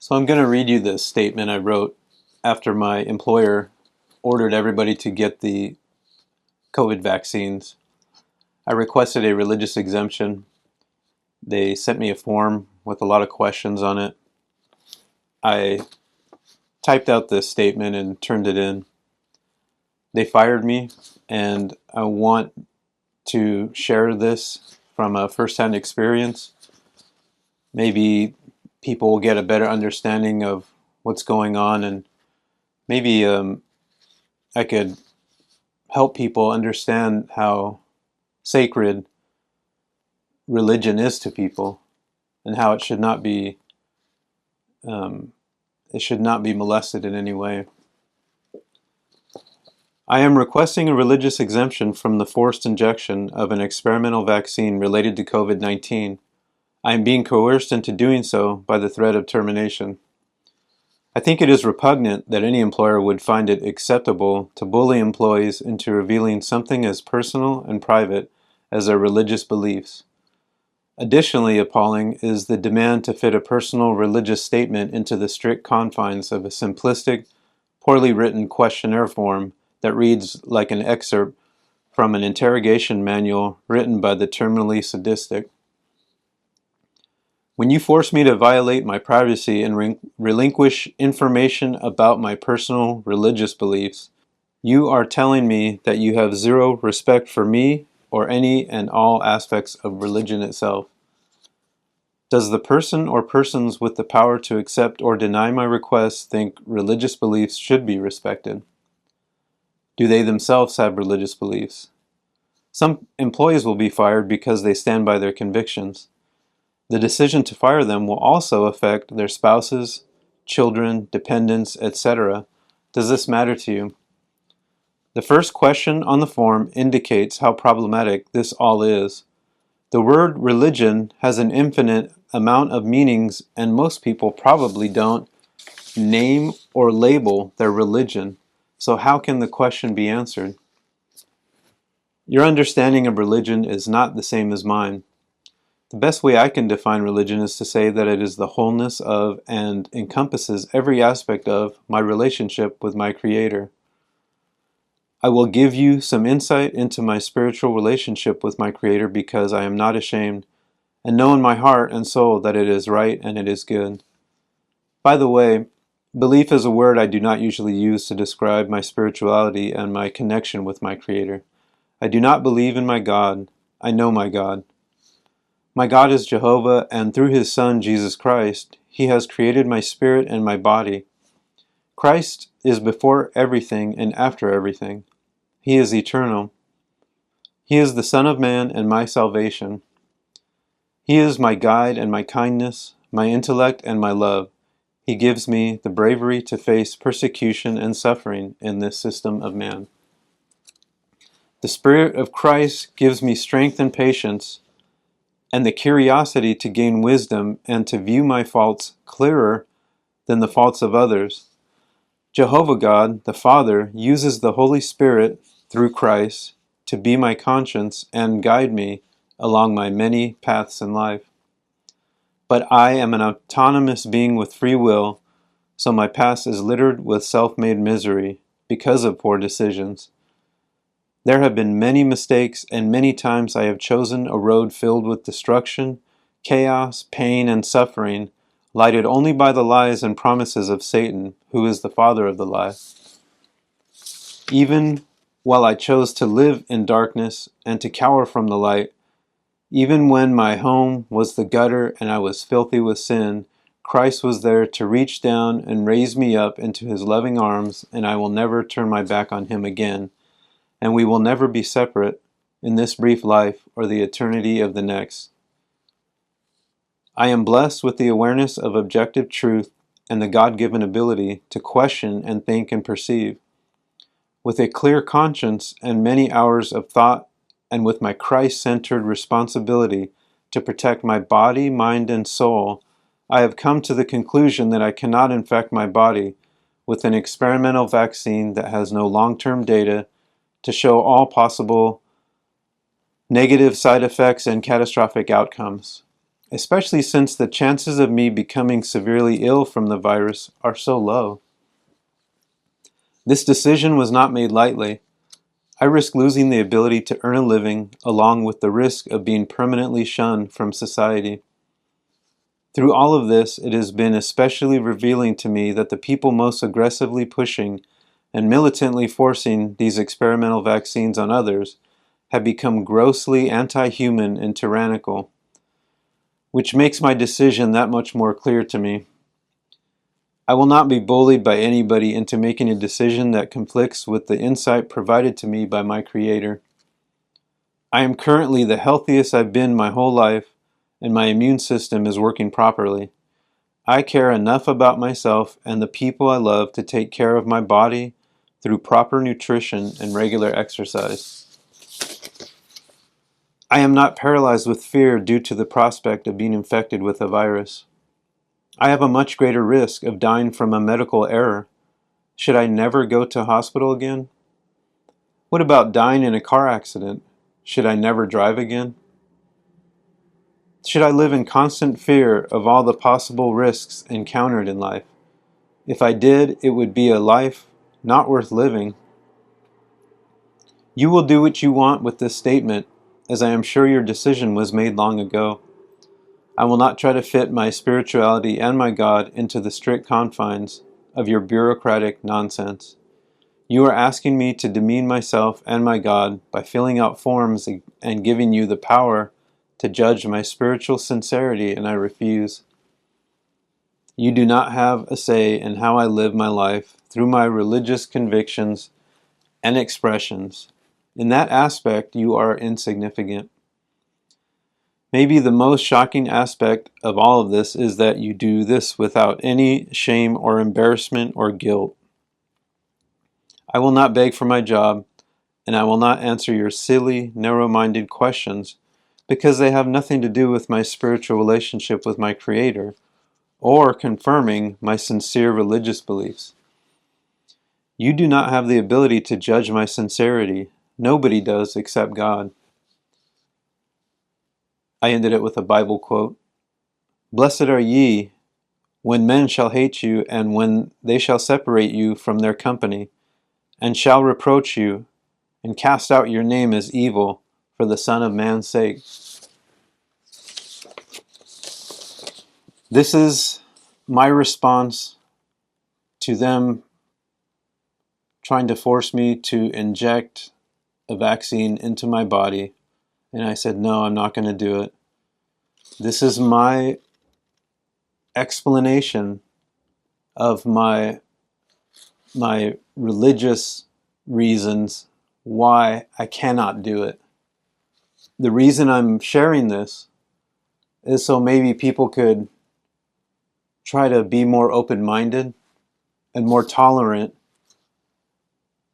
So I'm going to read you the statement I wrote after my employer ordered everybody to get the COVID vaccines. I requested a religious exemption. They sent me a form with a lot of questions on it. I typed out this statement and turned it in. They fired me, and I want to share this from a first-hand experience. Maybe people will get a better understanding of what's going on, and maybe I could help people understand how sacred religion is to people and how it should not be molested in any way. I am requesting a religious exemption from the forced injection of an experimental vaccine related to COVID-19. I am being coerced into doing so by the threat of termination. I think it is repugnant that any employer would find it acceptable to bully employees into revealing something as personal and private as their religious beliefs. Additionally appalling is the demand to fit a personal religious statement into the strict confines of a simplistic, poorly written questionnaire form that reads like an excerpt from an interrogation manual written by the terminally sadistic. When you force me to violate my privacy and relinquish information about my personal religious beliefs, you are telling me that you have zero respect for me or any and all aspects of religion itself. Does the person or persons with the power to accept or deny my requests think religious beliefs should be respected? Do they themselves have religious beliefs? Some employees will be fired because they stand by their convictions. The decision to fire them will also affect their spouses, children, dependents, etc. Does this matter to you? The first question on the form indicates how problematic this all is. The word religion has an infinite amount of meanings, and most people probably don't name or label their religion. So how can the question be answered? Your understanding of religion is not the same as mine. The best way I can define religion is to say that it is the wholeness of and encompasses every aspect of my relationship with my Creator. I will give you some insight into my spiritual relationship with my Creator because I am not ashamed and know in my heart and soul that it is right and it is good. By the way, belief is a word I do not usually use to describe my spirituality and my connection with my Creator. I do not believe in my God. I know my God. My God is Jehovah, and through His Son, Jesus Christ, He has created my spirit and my body. Christ is before everything and after everything. He is eternal. He is the Son of Man and my salvation. He is my guide and my kindness, my intellect and my love. He gives me the bravery to face persecution and suffering in this system of man. The Spirit of Christ gives me strength and patience, and the curiosity to gain wisdom and to view my faults clearer than the faults of others. Jehovah God, the Father, uses the Holy Spirit through Christ to be my conscience and guide me along my many paths in life. But I am an autonomous being with free will, so my past is littered with self-made misery because of poor decisions. There have been many mistakes, and many times I have chosen a road filled with destruction, chaos, pain, and suffering, lighted only by the lies and promises of Satan, who is the father of the lie. Even while I chose to live in darkness and to cower from the light, even when my home was the gutter and I was filthy with sin, Christ was there to reach down and raise me up into His loving arms, and I will never turn my back on Him again. And we will never be separate in this brief life or the eternity of the next. I am blessed with the awareness of objective truth and the God-given ability to question and think and perceive. With a clear conscience and many hours of thought, and with my Christ-centered responsibility to protect my body, mind, and soul, I have come to the conclusion that I cannot infect my body with an experimental vaccine that has no long-term data to show all possible negative side effects and catastrophic outcomes. especially since the chances of me becoming severely ill from the virus are so low. This decision was not made lightly. I risk losing the ability to earn a living, along with the risk of being permanently shunned from society. Through all of this, it has been especially revealing to me that the people most aggressively pushing and militantly forcing these experimental vaccines on others have become grossly anti-human and tyrannical, which makes my decision that much more clear to me. I will not be bullied by anybody into making a decision that conflicts with the insight provided to me by my Creator. I am currently the healthiest I've been my whole life, and my immune system is working properly. I care enough about myself and the people I love to take care of my body through proper nutrition and regular exercise. I am not paralyzed with fear due to the prospect of being infected with a virus. I have a much greater risk of dying from a medical error. Should I never go to hospital again? What about dying in a car accident? Should I never drive again? Should I live in constant fear of all the possible risks encountered in life? If I did, it would be a life not worth living. You will do what you want with this statement, as I am sure your decision was made long ago. I will not try to fit my spirituality and my God into the strict confines of your bureaucratic nonsense. You are asking me to demean myself and my God by filling out forms and giving you the power to judge my spiritual sincerity, and I refuse. You do not have a say in how I live my life through my religious convictions and expressions. In that aspect, you are insignificant. Maybe the most shocking aspect of all of this is that you do this without any shame or embarrassment or guilt. I will not beg for my job, and I will not answer your silly, narrow-minded questions because they have nothing to do with my spiritual relationship with my Creator or confirming my sincere religious beliefs. You do not have the ability to judge my sincerity. Nobody does except God. I ended it with a Bible quote. Blessed are ye when men shall hate you, and when they shall separate you from their company, and shall reproach you, and cast out your name as evil for the Son of Man's sake. This is my response to them trying to force me to inject a vaccine into my body. And I said, no, I'm not going to do it. This is my explanation of my religious reasons why I cannot do it. The reason I'm sharing this is so maybe people could try to be more open-minded and more tolerant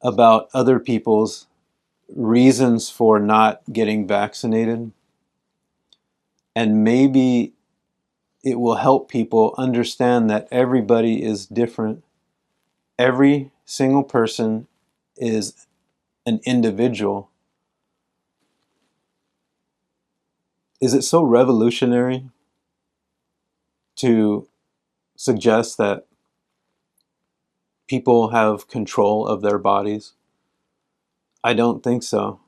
about other people's reasons for not getting vaccinated. And maybe it will help people understand that everybody is different. Every single person is an individual. Is it so revolutionary to suggest that people have control of their bodies? I don't think so.